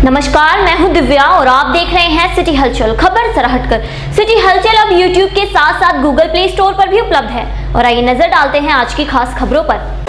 नमस्कार, मैं हूं दिव्या और आप देख रहे हैं सिटी हलचल। खबर जरा हटकर। सिटी हलचल अब यूट्यूब के साथ साथ गूगल प्ले स्टोर पर भी उपलब्ध है। और आइए नजर डालते हैं आज की खास खबरों पर।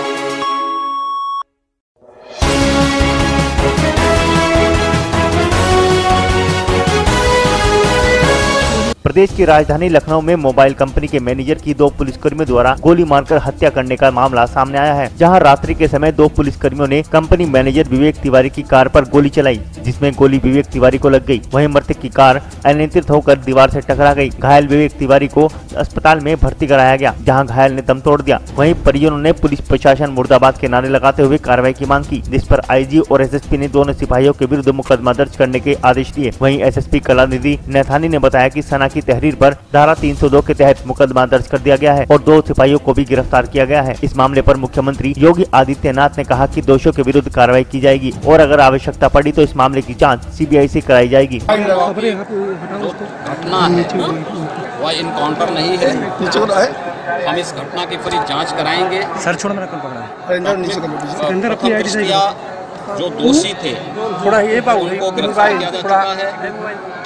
प्रदेश की राजधानी लखनऊ में मोबाइल कंपनी के मैनेजर की 2 पुलिसकर्मियों द्वारा गोली मारकर हत्या करने का मामला सामने आया है, जहां रात्रि के समय 2 पुलिसकर्मियों ने कंपनी मैनेजर विवेक तिवारी की कार पर गोली चलाई, जिसमें गोली विवेक तिवारी को लग गई। वहीं मृतक की कार अनियंत्रित होकर दीवार से टकरा गई। घायल विवेक तिवारी को अस्पताल में भर्ती कराया गया, जहाँ घायल ने दम तोड़ दिया। वहीं परिजनों ने पुलिस प्रशासन मुर्दाबाद के नारे लगाते हुए कार्रवाई की मांग की, जिस पर आईजी और एसएसपी ने दोनों सिपाहियों के विरुद्ध मुकदमा दर्ज करने के आदेश दिए। वहीं एसएसपी कलानिधि नैथानी ने बताया कि सना की तहरीर पर धारा 302 के तहत मुकदमा दर्ज कर दिया गया है और 2 सिपाहियों को भी गिरफ्तार किया गया है। इस मामले पर मुख्यमंत्री योगी आदित्यनाथ ने कहा कि दोषियों के विरुद्ध कार्रवाई की जाएगी और अगर आवश्यकता पड़ी तो इस मामले की जांच सीबीआई से कराई जाएगी। घटना है वह इनकाउंटर नहीं है। हम इस घटना की पूरी जांच कराएंगे। सर छोड़ मेरा जो दोषी थे थोड़ा ये उनको गिरफ्तार किया जा चुका है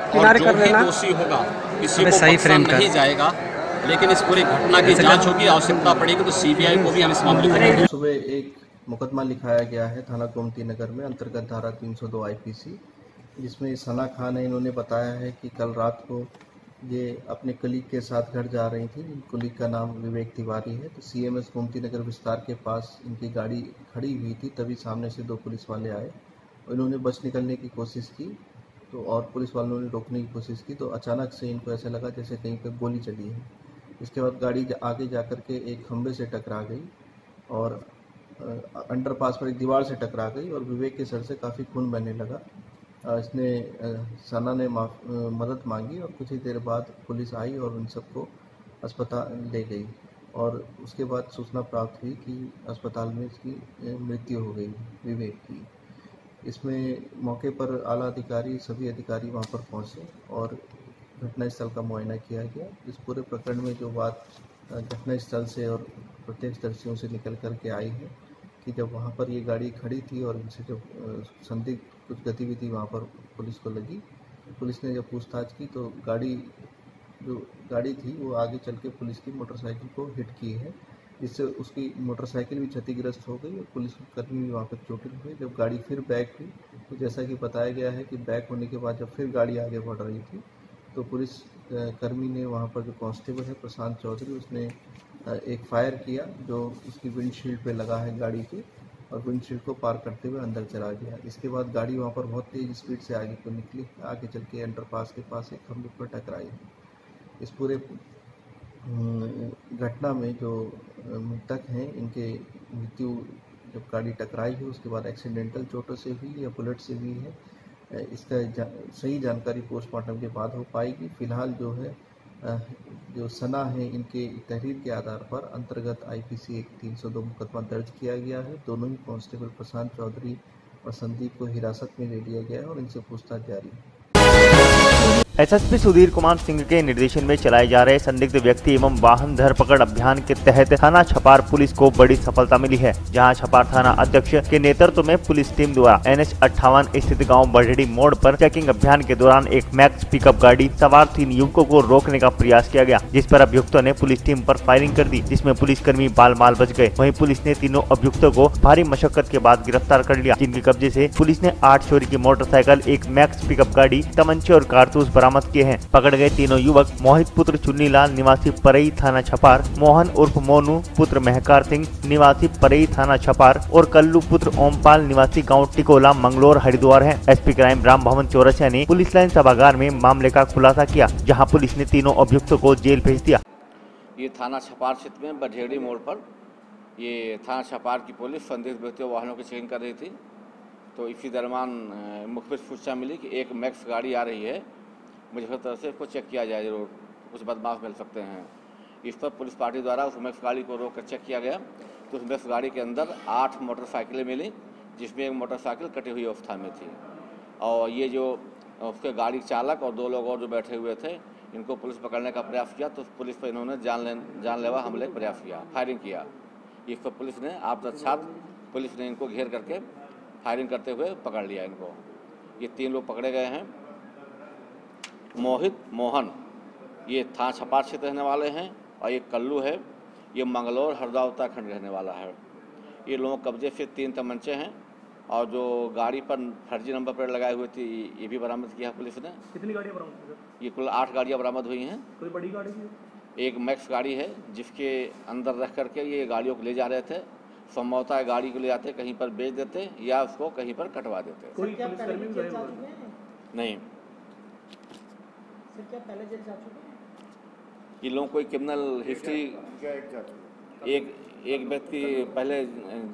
और जो भी दोषी होगा किसी को बख्शा नहीं जाएगा, लेकिन इस पूरी घटना की जांच होगी। आवश्यकता पड़ेगी तो सीबीआई को भी हम इस मामले में सुबह एक मुकदमा लिखाया गया है थाना गोमती नगर में अंतर्गत धारा 302 आईपीसी, जिसमें सना खान है। इन्होंने बताया है कि कल रात को ये अपने कलीग के साथ घर जा रही थी। कलीग का नाम विवेक तिवारी है। तो सीएमएस गोमती नगर विस्तार के पास इनकी गाड़ी खड़ी हुई थी, तभी सामने से 2 पुलिस वाले आए और इन्होंने बच निकलने की कोशिश की तो और पुलिस वालों ने रोकने की कोशिश की, तो अचानक से इनको ऐसा लगा जैसे कहीं पे गोली चली है। इसके बाद गाड़ी आगे जाकर के एक खंबे से टकरा गई और अंडरपास पर एक दीवार से टकरा गई और विवेक के सर से काफ़ी खून बहने लगा। इसने सना ने मदद मांगी और कुछ ही देर बाद पुलिस आई और उन सबको अस्पताल ले गई और उसके बाद सूचना प्राप्त हुई कि अस्पताल में इसकी मृत्यु हो गई विवेक की। इसमें मौके पर आला अधिकारी सभी अधिकारी वहां पर पहुंचे और घटनास्थल का मुआयना किया गया। इस पूरे प्रकरण में जो बात घटनास्थल से और प्रत्यक्षदर्शियों से निकल कर के आई है कि जब वहां पर ये गाड़ी खड़ी थी और इनसे जब संदिग्ध कुछ गतिविधि वहां पर पुलिस को लगी, पुलिस ने जब पूछताछ की तो गाड़ी थी वो आगे चल के पुलिस की मोटरसाइकिल को हिट की है, जिससे उसकी मोटरसाइकिल भी क्षतिग्रस्त हो गई और पुलिस कर्मी भी वहाँ पर चोटिल हुए। जब गाड़ी फिर बैक हुई तो जैसा कि बताया गया है कि बैक होने के बाद जब फिर गाड़ी आगे बढ़ रही थी तो पुलिस कर्मी ने वहाँ पर जो कांस्टेबल है प्रशांत चौधरी, उसने एक फायर किया जो उसकी विंडशील्ड पे लगा है गाड़ी के और विंडशील्ड को पार करते हुए अंदर चला गया। इसके बाद गाड़ी वहाँ पर बहुत तेज स्पीड से आगे को निकली, आगे चल के अंडरपास के पास एक खंभे पर टकराई। इस पूरे घटना में जो मृतक हैं इनके मृत्यु जब गाड़ी टकराई है उसके बाद एक्सीडेंटल चोटों से हुई या बुलेट से हुई है, इसका सही जानकारी पोस्टमार्टम के बाद हो पाएगी। फिलहाल जो है जो सना है इनके तहरीर के आधार पर अंतर्गत आईपीसी 302 मुकदमा दर्ज किया गया है। दोनों ही कांस्टेबल प्रशांत चौधरी और संदीप को हिरासत में ले लिया गया है और इनसे पूछताछ जारी है। एसएसपी सुधीर कुमार सिंह के निर्देशन में चलाए जा रहे संदिग्ध व्यक्ति एवं वाहन धरपकड़ अभियान के तहत थाना छपार पुलिस को बड़ी सफलता मिली है, जहां छपार थाना अध्यक्ष के नेतृत्व में पुलिस टीम द्वारा NH 58 स्थित गांव बढ़ड़ी मोड़ पर चेकिंग अभियान के दौरान एक मैक्स पिकअप गाड़ी सवार 3 युवकों को रोकने का प्रयास किया गया, जिस पर अभियुक्तों ने पुलिस टीम पर फायरिंग कर दी, जिसमें पुलिसकर्मी बाल बाल बच गए। वहीं पुलिस ने तीनों अभियुक्तों को भारी मशक्कत के बाद गिरफ्तार कर लिया, जिनके कब्जे से पुलिस ने 8 चोरी की मोटरसाइकिल, एक मैक्स पिकअप गाड़ी, तमंचे और कारतूस बरामद किए हैं। पकड़ गए तीनों युवक मोहित पुत्र चुन्नीलाल निवासी परई थाना छपार, मोहन उर्फ मोनू पुत्र महकार सिंह निवासी परई थाना छपार और कल्लू पुत्र ओमपाल निवासी गांव टिकोला मंगलोर हरिद्वार हैं। एसपी क्राइम राम भवन चौरसिया ने पुलिस लाइन सभागार में मामले का खुलासा किया, जहां पुलिस ने तीनों अभियुक्तों को जेल भेज दिया। ये थाना छपार क्षेत्र में बढ़ेड़ी मोड़ पर ये थाना छपार की पुलिस संदिग्ध व्यक्तियों वाहनों की चेकिंग कर रही थी, तो इसी दरमियान मुखबिर सूचना मिली कि एक मैक्स गाड़ी आ रही है, मुझे हर तरह से इसको चेक किया जाए, जरूर कुछ बदमाश मिल सकते हैं। इस पर पुलिस पार्टी द्वारा उस मैक्स गाड़ी को रोक कर चेक किया गया तो उस मैक्स गाड़ी के अंदर 8 मोटरसाइकिलें मिली, जिसमें एक मोटरसाइकिल कटी हुई अवस्था में थी और ये जो उसके गाड़ी चालक और 2 लोग और जो बैठे हुए थे, इनको पुलिस पकड़ने का प्रयास किया तो पुलिस पर इन्होंने जानलेवा हमले का प्रयास किया, फायरिंग किया। इस पर पुलिस ने पुलिस ने इनको घेर करके फायरिंग करते हुए पकड़ लिया इनको। ये 3 लोग पकड़े गए हैं। मोहित मोहन ये थाना छपार क्षेत्र रहने वाले हैं और ये कल्लू है, ये मंगलौर हरदा उत्तराखंड रहने वाला है। ये लोगों कब्जे से 3 तमंचे हैं और जो गाड़ी पर फर्जी नंबर प्लेट लगाए हुए थी ये भी बरामद किया पुलिस ने। कितनी गाड़ियाँ बरामद हुई सर? ये कुल 8 गाड़ियाँ बरामद हुई हैं। कोई बड़ी गाड़ी थी? एक मैक्स गाड़ी है जिसके अंदर रख करके ये गाड़ियों को ले जा रहे थे। संभवतः गाड़ी को ले जाते कहीं पर बेच देते या उसको कहीं पर कटवा देते। कोई पुलिसकर्मी भी गए? नहीं, सर क्या पहले जेल जा चुके हैं? ये लोगों कोई क्रिमिनल हिस्ट्री एक व्यक्ति पहले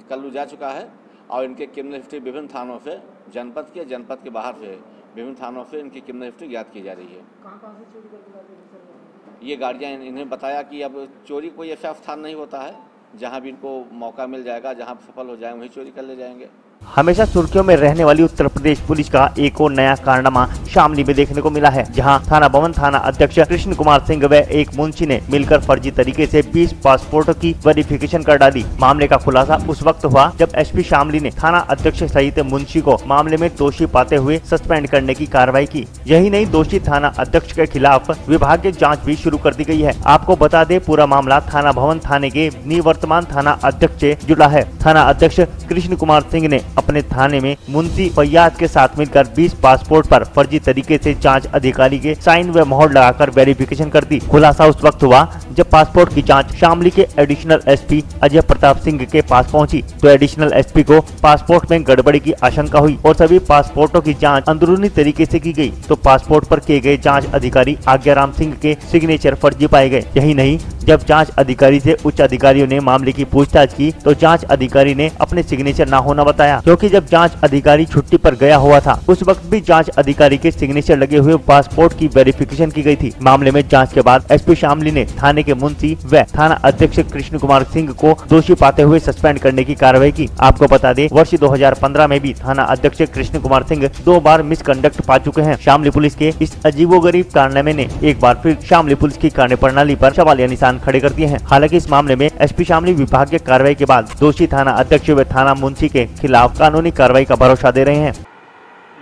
कल्लू जा चुका है और इनके क्रिमिनल हिस्ट्री विभिन्न थानों से जनपद के बाहर से विभिन्न थानों से इनकी क्रिमिनल हिस्ट्री ज्ञात की जा रही है। कहाँ से चोरी करके लाते थे सर? ये गाड़ियाँ इन्हें बताया कि अब चोरी कोई ऐसा स्थान नहीं होता है, जहाँ भी इनको मौका मिल जाएगा, जहाँ सफल हो जाए वहीं चोरी कर ले जाएंगे। हमेशा सुर्खियों में रहने वाली उत्तर प्रदेश पुलिस का एक और नया कारनामा शामली में देखने को मिला है, जहां थाना भवन थाना अध्यक्ष कृष्ण कुमार सिंह व एक मुंशी ने मिलकर फर्जी तरीके से 20 पासपोर्टों की वेरिफिकेशन कर डाली। मामले का खुलासा उस वक्त हुआ जब एसपी शामली ने थाना अध्यक्ष सहित मुंशी को मामले में दोषी पाते हुए सस्पेंड करने की कार्रवाई की। यही नहीं, दोषी थाना अध्यक्ष के खिलाफ विभागीय जाँच भी शुरू कर दी गई है। आपको बता दें, पूरा मामला थाना भवन थाने के निवर्तमान थाना अध्यक्ष से जुड़ा है। थाना अध्यक्ष कृष्ण कुमार सिंह ने अपने थाने में मुंशी फैयाज के साथ मिलकर 20 पासपोर्ट पर फर्जी तरीके से जांच अधिकारी के साइन व मोहर लगाकर वेरिफिकेशन कर दी। खुलासा उस वक्त हुआ जब पासपोर्ट की जांच शामली के एडिशनल एसपी अजय प्रताप सिंह के पास पहुंची, तो एडिशनल एसपी को पासपोर्ट में गड़बड़ी की आशंका हुई और सभी पासपोर्टों की जांच अंदरूनी तरीके से की गई। तो पासपोर्ट पर किए गए जांच अधिकारी आज्ञाराम सिंह के सिग्नेचर फर्जी पाए गए। यही नहीं, जब जांच अधिकारी से उच्च अधिकारियों ने मामले की पूछताछ की तो जांच अधिकारी ने अपने सिग्नेचर न होना बताया, क्योंकि जब जांच अधिकारी छुट्टी पर गया हुआ था उस वक्त भी जांच अधिकारी के सिग्नेचर लगे हुए पासपोर्ट की वेरिफिकेशन की गई थी। मामले में जांच के बाद एसपी शामली ने थाने के मुंशी व थाना अध्यक्ष कृष्ण कुमार सिंह को दोषी पाते हुए सस्पेंड करने की कार्रवाई की। आपको बता दें, वर्ष 2015 में भी थाना अध्यक्ष कृष्ण कुमार सिंह 2 बार मिसकंडक्ट पा चुके हैं। शामली पुलिस के इस अजीबोगरीब कारनामे ने एक बार फिर शामली पुलिस की कार्यप्रणाली पर सवालिया निशान खड़े कर दिए हैं। हालांकि इस मामले में एसपी शामली विभाग के कार्रवाई के बाद दोषी थाना अध्यक्ष व थाना मुंशी के खिलाफ कानूनी कार्रवाई का भरोसा दे रहे हैं।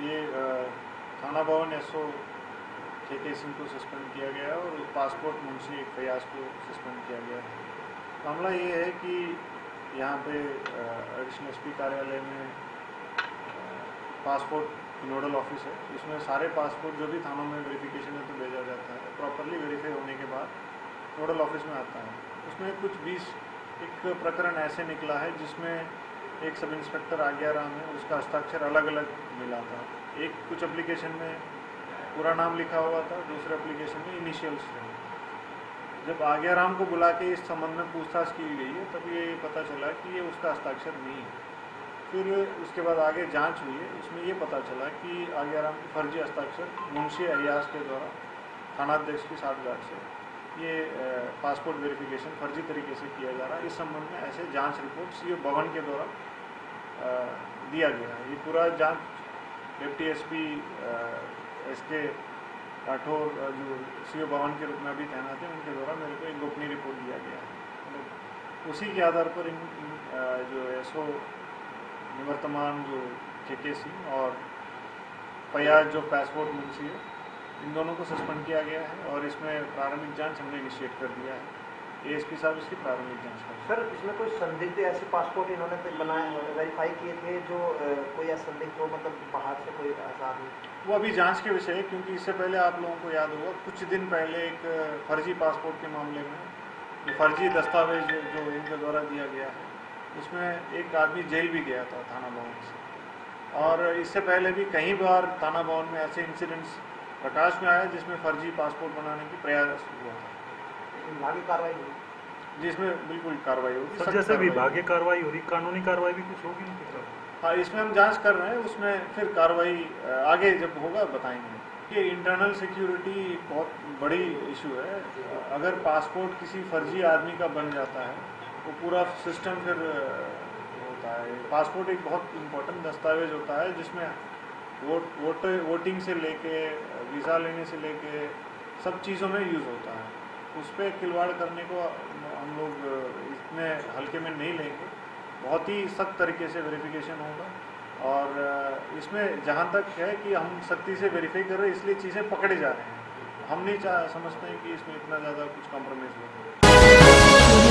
ये थाना भवन एसओ के सिंह को सस्पेंड किया गया और पासपोर्ट मुंशी फैयाज को सस्पेंड किया गया है। मामला ये है कि यहाँ पे एडिशनल एसपी कार्यालय में पासपोर्ट नोडल ऑफिस है, इसमें सारे पासपोर्ट जो भी थानों में वेरिफिकेशन है तो भेजा जाता है। प्रॉपरली वेरीफाई होने के बाद नोडल ऑफिस में आता है। उसमें कुछ 20 एक प्रकरण ऐसे निकला है जिसमें एक सब इंस्पेक्टर आज्ञाराम है, उसका हस्ताक्षर अलग अलग मिला था। एक कुछ एप्लीकेशन में पूरा नाम लिखा हुआ था, दूसरे एप्लीकेशन में इनिशियल्स थे। जब आज्ञाराम को बुला के इस संबंध में पूछताछ की गई है तब ये पता चला कि ये उसका हस्ताक्षर नहीं है। फिर उसके बाद आगे जांच हुई है, उसमें ये पता चला कि आज्ञाराम की फर्जी हस्ताक्षर मुंशी अय्याज के द्वारा थानाध्यक्ष की साठगांठ से ये पासपोर्ट वेरिफिकेशन फर्जी तरीके से किया जा रहा है। इस संबंध में ऐसे जांच रिपोर्ट सीओ भवन के द्वारा दिया गया है। ये पूरा जांच डिप्टी एसपी एसके राठौर जो सीओ भवन के रूप में अभी तैनात है, उनके द्वारा मेरे को एक गोपनीय रिपोर्ट दिया गया है। उसी के आधार पर इन जो एसओ निवर्तमान जो के सिंह और फैयाज जो पासपोर्ट मुंशी है, इन दोनों को सस्पेंड किया गया है और इसमें प्रारंभिक जांच हमने इनिशिएट कर दिया है। एएसपी साहब इसकी प्रारंभिक जांच कर। सर, इसमें कोई संदिग्ध ऐसे पासपोर्ट इन्होंने बनाए वेरीफाई किए थे जो कोई असंदिग्ध हो, मतलब बाहर से कोई आसानी? वो अभी जांच के विषय है, क्योंकि इससे पहले आप लोगों को याद होगा कुछ दिन पहले एक फर्जी पासपोर्ट के मामले में फर्जी दस्तावेज जो इनके द्वारा दिया गया है उसमें एक आदमी जेल भी गया था थाना भवन से। और इससे पहले भी कई बार थाना भवन में ऐसे इंसिडेंट्स प्रकाश में आया जिसमें फर्जी पासपोर्ट बनाने की प्रयास हुआ था। विभागीय कार्रवाई हुई जिसमें बिल्कुल कार्रवाई होगी। सर, जैसे विभागीय कार्रवाई हो रही, कानूनी कार्रवाई भी कुछ होगी ना? हाँ, इसमें हम जांच कर रहे हैं, उसमें फिर कार्रवाई आगे जब होगा बताएंगे। ये इंटरनल सिक्योरिटी बहुत बड़ी इशू है। अगर पासपोर्ट किसी फर्जी आदमी का बन जाता है वो पूरा सिस्टम फिर होता है। पासपोर्ट एक बहुत इम्पोर्टेंट दस्तावेज होता है जिसमें वोटिंग से लेके वीज़ा लेने से लेके सब चीज़ों में यूज़ होता है। उस पर खिलवाड़ करने को हम लोग इतने हल्के में नहीं लेंगे। बहुत ही सख्त तरीके से वेरिफिकेशन होगा और इसमें जहाँ तक है कि हम सख्ती से वेरीफाई कर रहे हैं, इसलिए चीज़ें पकड़े जा रहे हैं। हम नहीं समझते हैं कि इसमें इतना ज़्यादा कुछ कॉम्प्रोमाइज़ हो।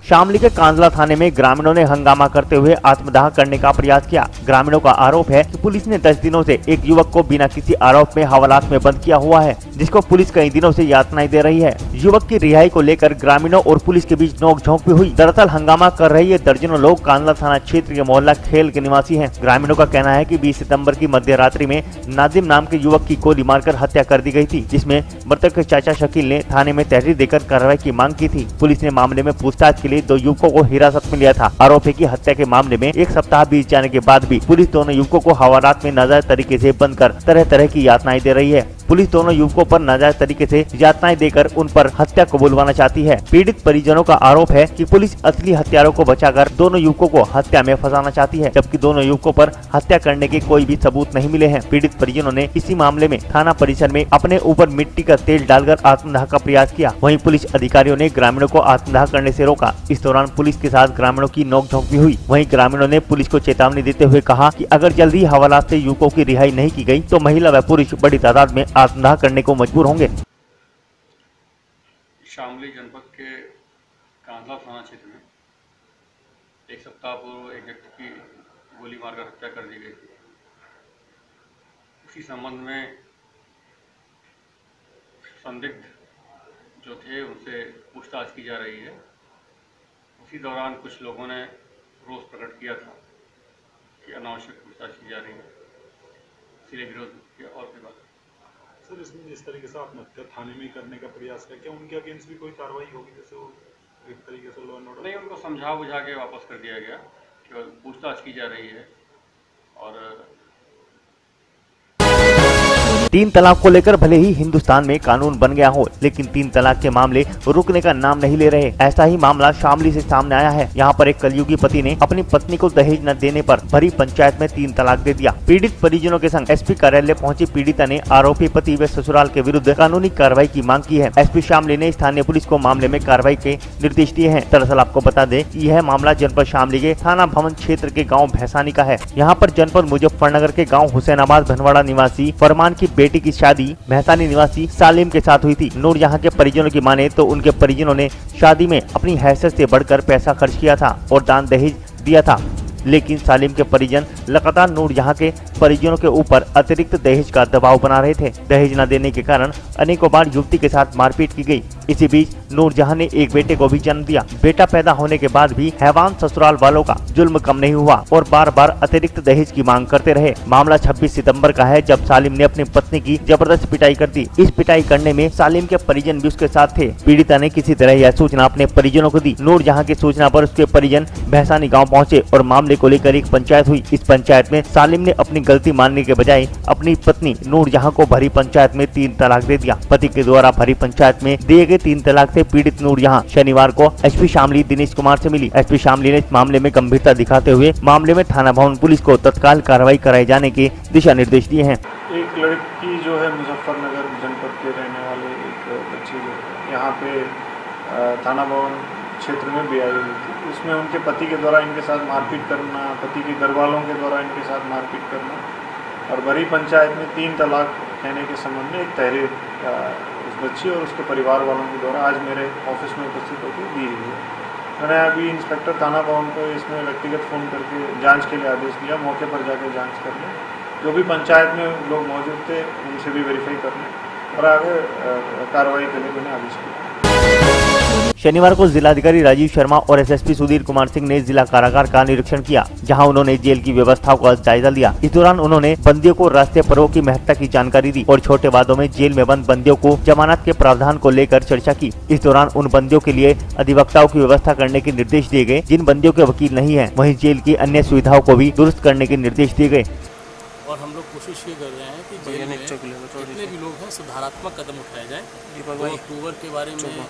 शामली के कांदला थाने में ग्रामीणों ने हंगामा करते हुए आत्मदाह करने का प्रयास किया। ग्रामीणों का आरोप है कि पुलिस ने 10 दिनों से एक युवक को बिना किसी आरोप में हवालात में बंद किया हुआ है, जिसको पुलिस कई दिनों से यातनाएं दे रही है। युवक की रिहाई को लेकर ग्रामीणों और पुलिस के बीच नोकझोंक भी हुई। दरअसल हंगामा कर रहे ये दर्जनों लोग कांदला थाना क्षेत्र के मोहल्ला खेल के निवासी हैं। ग्रामीणों का कहना है कि 20 सितंबर की मध्य रात्रि में नाजिम नाम के युवक की गोली मारकर हत्या कर दी गई थी, जिसमें मृतक के चाचा शकील ने थाने में तहरीर देकर कार्रवाई की मांग की थी। पुलिस ने मामले में पूछताछ के लिए 2 युवकों को हिरासत में लिया था। आरोप है कि हत्या के मामले में 1 सप्ताह बीत जाने के बाद भी पुलिस दोनों युवकों को हवालात में नाजायज तरीके से बंद कर तरह तरह की यातनाएं दे रही है। पुलिस दोनों युवकों पर नाजायज तरीके से यातनाएं देकर उन पर हत्या को बुलवाना चाहती है। पीड़ित परिजनों का आरोप है कि पुलिस असली हत्यारों को बचाकर दोनों युवकों को हत्या में फंसाना चाहती है, जबकि दोनों युवकों पर हत्या करने के कोई भी सबूत नहीं मिले हैं। पीड़ित परिजनों ने इसी मामले में थाना परिसर में अपने ऊपर मिट्टी का तेल डालकर आत्मदाह का प्रयास किया। वहीं पुलिस अधिकारियों ने ग्रामीणों को आत्मदाह करने से रोका। इस दौरान पुलिस के साथ ग्रामीणों की नोकझोंक भी हुई। वहीं ग्रामीणों ने पुलिस को चेतावनी देते हुए कहा कि अगर जल्दी हवालात से युवकों की रिहाई नहीं की गई तो महिला व पुरुष बड़ी तादाद में आत्मदाह करने को मजबूर होंगे। शामली जनपद के कांदला थाना क्षेत्र में 1 सप्ताह पूर्व एक व्यक्ति की गोली मारकर हत्या कर दी गई थी। उसी संबंध में संदिग्ध जो थे उनसे पूछताछ की जा रही है। उसी दौरान कुछ लोगों ने रोष प्रकट किया था कि अनावश्यक पूछताछ की जा रही है, इसलिए विरोध किया। और कोई बात सर, इसमें जिस तरीके से आत्महत्या थाने में करने का प्रयास है, क्या उनके अगेंस्ट भी कोई कार्रवाई होगी? जैसे वो एक तरीके से लॉ एंड ऑर्डर नहीं, उनको समझा बुझा के वापस कर दिया गया, केवल पूछताछ की जा रही है। और 3 तलाक को लेकर भले ही हिंदुस्तान में कानून बन गया हो, लेकिन 3 तलाक के मामले रुकने का नाम नहीं ले रहे। ऐसा ही मामला शामली से सामने आया है। यहाँ पर एक कलयुगी पति ने अपनी पत्नी को दहेज न देने पर भरी पंचायत में 3 तलाक दे दिया। पीड़ित परिजनों के संग एसपी कार्यालय पहुंची पीड़िता ने आरोपी पति व ससुराल के विरुद्ध कानूनी कार्रवाई की मांग की है। एसपी शामली ने स्थानीय पुलिस को मामले में कार्रवाई के निर्देश दिए हैं। दरअसल आपको बता दें कि यह मामला जनपद शामली के थाना भवन क्षेत्र के गाँव भैसानी का है। यहाँ पर जनपद मुजफ्फरनगर के गाँव हुसैनाबाद भनवाड़ा निवासी फरमान की बेटी की शादी भैसानी निवासी सालिम के साथ हुई थी। नूरजहां के परिजनों की माने तो उनके परिजनों ने शादी में अपनी हैसियत से बढ़कर पैसा खर्च किया था और दान दहेज दिया था, लेकिन सालिम के परिजन लगातार नूरजहां के परिजनों के ऊपर अतिरिक्त दहेज का दबाव बना रहे थे। दहेज न देने के कारण अनेकों बार युवती के साथ मारपीट की गई। इसी बीच नूरजहां ने एक बेटे को भी जन्म दिया। बेटा पैदा होने के बाद भी हैवान ससुराल वालों का जुल्म कम नहीं हुआ और बार बार अतिरिक्त दहेज की मांग करते रहे। मामला 26 सितंबर का है, जब सालिम ने अपनी पत्नी की जबरदस्त पिटाई कर दी। इस पिटाई करने में सालिम के परिजन भी उसके साथ थे। पीड़िता ने किसी तरह यह सूचना अपने परिजनों को दी। नूरजहां की सूचना पर उसके परिजन भैसानी गाँव पहुँचे और मामले को लेकर एक पंचायत हुई। इस पंचायत में सालिम ने अपनी गलती मानने के बजाय अपनी पत्नी नूरजहां को भरी पंचायत में 3 तलाक दे दिया। पति के द्वारा भरी पंचायत में दिए गए 3 तलाक से पीड़ित नूरजहां शनिवार को एसपी शामली दिनेश कुमार से मिली। एसपी शामली ने इस मामले में गंभीरता दिखाते हुए मामले में थाना भवन पुलिस को तत्काल कार्रवाई कराए जाने के दिशा निर्देश दिए हैं। एक लड़की जो है मुजफ्फरनगर जनपद के रहने वाले एक बच्ची जो यहाँ पे थाना भवन क्षेत्र में भी आई हुई थी। उसमें उनके पति के द्वारा इनके साथ मारपीट करना, पति के घर वालों के द्वारा इनके साथ मारपीट करना और भरी पंचायत में 3 तलाक कहने के संबंध में एक तहरीर उस बच्ची और उसके परिवार वालों के द्वारा आज मेरे ऑफिस में उपस्थित होकर दी गई है। मैंने अभी इंस्पेक्टर थाना भवन को इसमें व्यक्तिगत फ़ोन करके जांच के लिए आदेश दिया। मौके पर जाकर जांच करने, जो भी पंचायत में लोग मौजूद थे उनसे भी वेरीफाई करने और आगे कार्रवाई करने मैंने आदेश दिया। शनिवार को जिलाधिकारी राजीव शर्मा और एसएसपी सुधीर कुमार सिंह ने जिला कारागार का निरीक्षण किया, जहां उन्होंने जेल की व्यवस्थाओं का जायजा लिया। इस दौरान उन्होंने बंदियों को रास्ते परों की महत्ता की जानकारी दी और छोटे वादों में जेल में बंद बंदियों को जमानत के प्रावधान को लेकर चर्चा की। इस दौरान उन बंदियों के लिए अधिवक्ताओं की व्यवस्था करने के निर्देश दिए गए जिन बंदियों के वकील नहीं है। वहीं जेल की अन्य सुविधाओं को भी दुरुस्त करने के निर्देश दिए गए। और हम लोग कोशिश ये कर रहे हैं कि जेल में जितने भी लोग हैं सुधारात्मक कदम उठाए जाए। 2 अक्टूबर के बारे में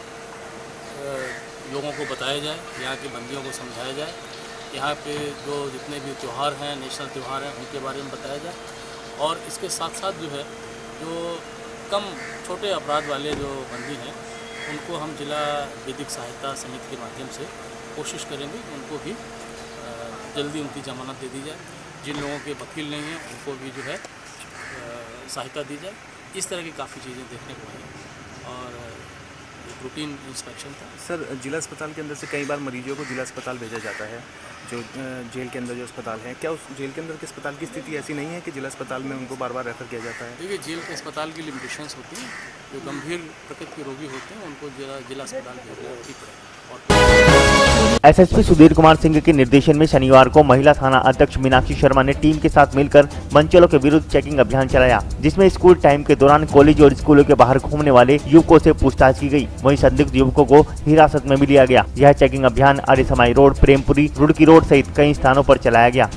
लोगों को बताया जाए, यहाँ के बंदियों को समझाया जाए, यहाँ पे जो जितने भी त्यौहार हैं, नेशनल त्यौहार हैं, उनके बारे में बताया जाए। और इसके साथ साथ जो है जो कम छोटे अपराध वाले जो बंदी हैं उनको हम जिला विधिक सहायता समिति के माध्यम से कोशिश करेंगे कि उनको भी जल्दी उनकी जमानत दे दी जाए। जिन लोगों के वकील नहीं हैं उनको भी जो है सहायता दी जाए। इस तरह की काफ़ी चीज़ें देखने को आई और एक रूटीन इंस्पेक्शन था। सर, जिला अस्पताल के अंदर से कई बार मरीजों को जिला अस्पताल भेजा जाता है, जो जेल के अंदर जो अस्पताल है, क्या उस जेल के अंदर के अस्पताल की स्थिति ऐसी नहीं है कि जिला अस्पताल में उनको बार बार रेफर किया जाता है? देखिए, जेल के अस्पताल की लिमिटेशंस होती हैं। जो गंभीर प्रकृति के रोगी होते हैं उनको जिला अस्पताल भेजना ठीक है। एसएसपी सुधीर कुमार सिंह के निर्देशन में शनिवार को महिला थाना अध्यक्ष मीनाक्षी शर्मा ने टीम के साथ मिलकर मनचलों के विरुद्ध चेकिंग अभियान चलाया, जिसमें स्कूल टाइम के दौरान कॉलेज और स्कूलों के बाहर घूमने वाले युवकों से पूछताछ की गई। वहीं संदिग्ध युवकों को हिरासत में भी लिया गया। यह चेकिंग अभियान आर्यसमाई रोड, प्रेमपुरी, रुड़की रोड सहित कई स्थानों पर चलाया गया।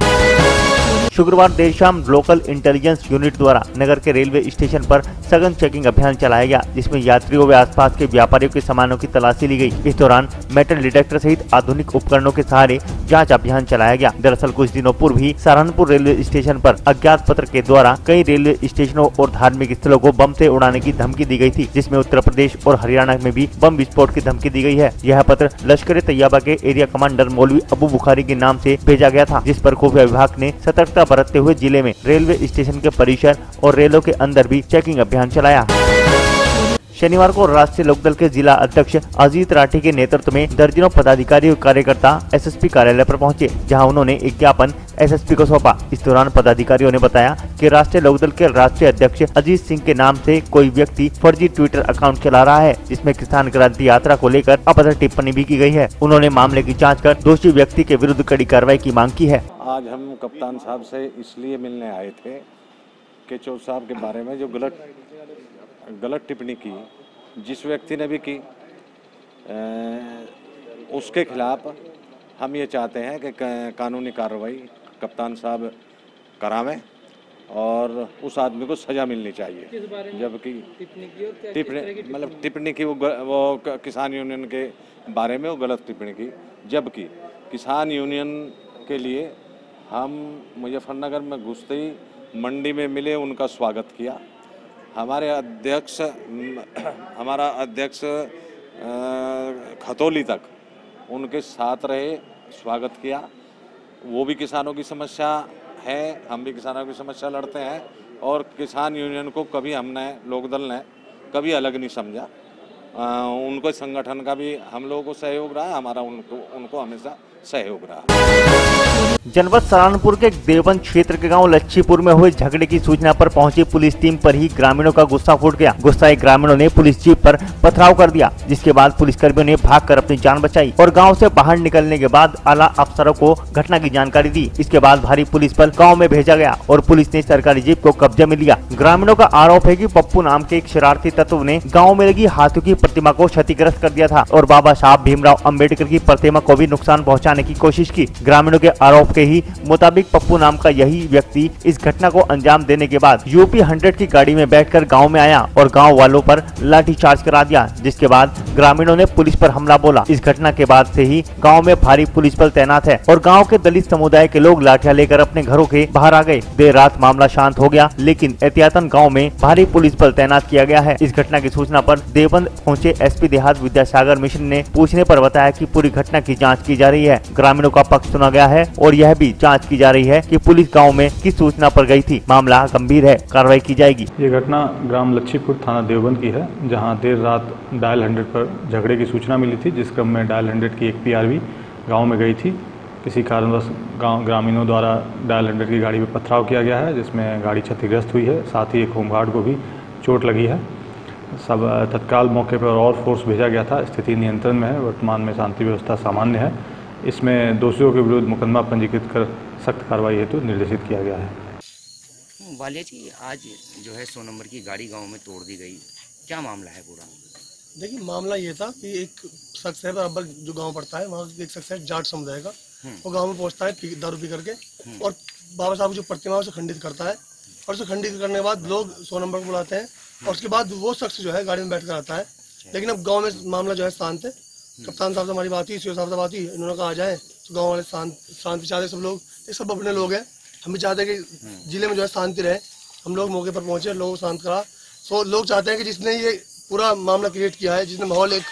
शुक्रवार देर शाम लोकल इंटेलिजेंस यूनिट द्वारा नगर के रेलवे स्टेशन पर सघन चेकिंग अभियान चलाया गया, जिसमें यात्रियों व आसपास के व्यापारियों के सामानों की तलाशी ली गई। इस दौरान मेटल डिटेक्टर सहित आधुनिक उपकरणों के सहारे जांच अभियान चलाया गया। दरअसल कुछ दिनों पूर्व ही सहारनपुर रेलवे स्टेशन पर अज्ञात पत्र के द्वारा कई रेलवे स्टेशनों और धार्मिक स्थलों को बम से उड़ाने की धमकी दी गई थी, जिसमें उत्तर प्रदेश और हरियाणा में भी बम विस्फोट की धमकी दी गई है। यह पत्र लश्कर तैयबा के एरिया कमांडर मौलवी अबू बुखारी के नाम से भेजा गया था, जिस पर खुफिया विभाग ने सतर्कता बरतते हुए जिले में रेलवे स्टेशन के परिसर और रेलों के अंदर भी चेकिंग अभियान चलाया। शनिवार को राष्ट्रीय लोकदल के जिला अध्यक्ष अजीत राठी के नेतृत्व में दर्जनों पदाधिकारी और कार्यकर्ता एसएसपी कार्यालय पर पहुंचे, जहां उन्होंने एक ज्ञापन एसएसपी को सौंपा। इस दौरान पदाधिकारियों ने बताया कि राष्ट्रीय लोकदल के राष्ट्रीय अध्यक्ष अजीत सिंह के नाम से कोई व्यक्ति फर्जी ट्विटर अकाउंट चला रहा है, जिसमें किसान क्रांति यात्रा को लेकर अभद्र टिप्पणी भी की गई है। उन्होंने मामले की जाँच कर दोषी व्यक्ति के विरुद्ध कड़ी कार्रवाई की मांग की है। आज हम कप्तान साहब से इसलिए मिलने आए थे कि चौधरी साहब के बारे में जो गलत टिप्पणी की जिस व्यक्ति ने भी की, उसके खिलाफ हम ये चाहते हैं कि कानूनी कार्रवाई कप्तान साहब करावें और उस आदमी को सज़ा मिलनी चाहिए। जबकि टिप्पणी की वो किसान यूनियन के बारे में वो गलत टिप्पणी की, जबकि किसान यूनियन के लिए हम मुजफ्फरनगर में घुसते ही मंडी में मिले, उनका स्वागत किया। हमारा अध्यक्ष खतौली तक उनके साथ रहे, स्वागत किया। वो भी किसानों की समस्या है, हम भी किसानों की समस्या लड़ते हैं और किसान यूनियन को कभी हमने लोकदल ने कभी अलग नहीं समझा। उनको संगठन का भी हम लोगों को सहयोग रहा, हमारा उनको हमेशा सहयोग रहा। जनपद सहारनपुर के देवबंद क्षेत्र के गांव लच्छीपुर में हुए झगड़े की सूचना पर पहुंची पुलिस टीम पर ही ग्रामीणों का गुस्सा फूट गया। गुस्साए ग्रामीणों ने पुलिस जीप पर पथराव कर दिया, जिसके बाद पुलिसकर्मियों ने भागकर अपनी जान बचाई और गांव से बाहर निकलने के बाद आला अफसरों को घटना की जानकारी दी। इसके बाद भारी पुलिस बल गाँव में भेजा गया और पुलिस ने सरकारी जीप को कब्जे में लिया। ग्रामीणों का आरोप है कि पप्पू नाम के एक शरारती तत्व ने गाँव में लगी हाथियों की प्रतिमा को क्षतिग्रस्त कर दिया था और बाबा साहब भीमराव अम्बेडकर की प्रतिमा को भी नुकसान पहुँचाने की कोशिश की। ग्रामीणों के आरोप के ही मुताबिक पप्पू नाम का यही व्यक्ति इस घटना को अंजाम देने के बाद यूपी 100 की गाड़ी में बैठकर गांव में आया और गांव वालों पर लाठीचार्ज करा दिया, जिसके बाद ग्रामीणों ने पुलिस पर हमला बोला। इस घटना के बाद से ही गांव में भारी पुलिस बल तैनात है और गांव के दलित समुदाय के लोग लाठियां लेकर अपने घरों के बाहर आ गए। देर रात मामला शांत हो गया, लेकिन एहतियातन गाँव में भारी पुलिस बल तैनात किया गया है। इस घटना की सूचना पर देवबंद पहुँचे एसपी देहात विद्यासागर मिश्र ने पूछने पर बताया कि पूरी घटना की जाँच की जा रही है। ग्रामीणों का पक्ष सुना गया है और यह भी जांच की जा रही है कि पुलिस गांव में किस सूचना पर गई थी। मामला गंभीर है, कार्रवाई की जाएगी। ये घटना ग्राम लच्छीपुर थाना देवबंद की है, जहां देर रात डायल 100 पर झगड़े की सूचना मिली थी, जिस क्रम में डायल 100 की एक पीआरवी गांव में गई थी। किसी कारणवश गांव ग्रामीणों द्वारा डायल 100 की गाड़ी पर पथराव किया गया है, जिसमें गाड़ी क्षतिग्रस्त हुई है। साथ ही एक होमगार्ड को भी चोट लगी है। सब तत्काल मौके पर और फोर्स भेजा गया था। स्थिति नियंत्रण में है, वर्तमान में शांति व्यवस्था सामान्य है। इसमें दोषियों के विरुद्ध मुकदमा पंजीकृत कर सख्त कार्रवाई हेतु निर्देशित किया गया है। वालिया जी, आज जो है 100 नंबर की गाड़ी गांव में तोड़ दी गई, क्या मामला है पूरा? देखिए, मामला ये था कि एक शख्स है बराबर जो गांव पड़ता है, वहाँ एक शख्स है जाट समुदाय का, वो गांव में पहुँचता है दारू पी करके और बाबा साहब की जो प्रतिमा है उसे खंडित करता है और उसे खंडित करने के बाद लोग 100 नंबर को बुलाते हैं और उसके बाद वो शख्स जो है गाड़ी में बैठ कर आता है। लेकिन अब गाँव में मामला जो है शांत है। कप्तान साहब से हमारी बात हुई, सीओ साहब से बात हुई, इन्होंने कहा आ जाए, तो गांव वाले शांति चाहते, सब लोग, ये सब अपने लोग हैं। हम भी चाहते हैं कि जिले में जो है शांति रहे। हम लोग मौके पर पहुंचे, लोग शांत करा। सो लोग चाहते हैं कि जिसने ये पूरा मामला क्रिएट किया है, जिसने माहौल एक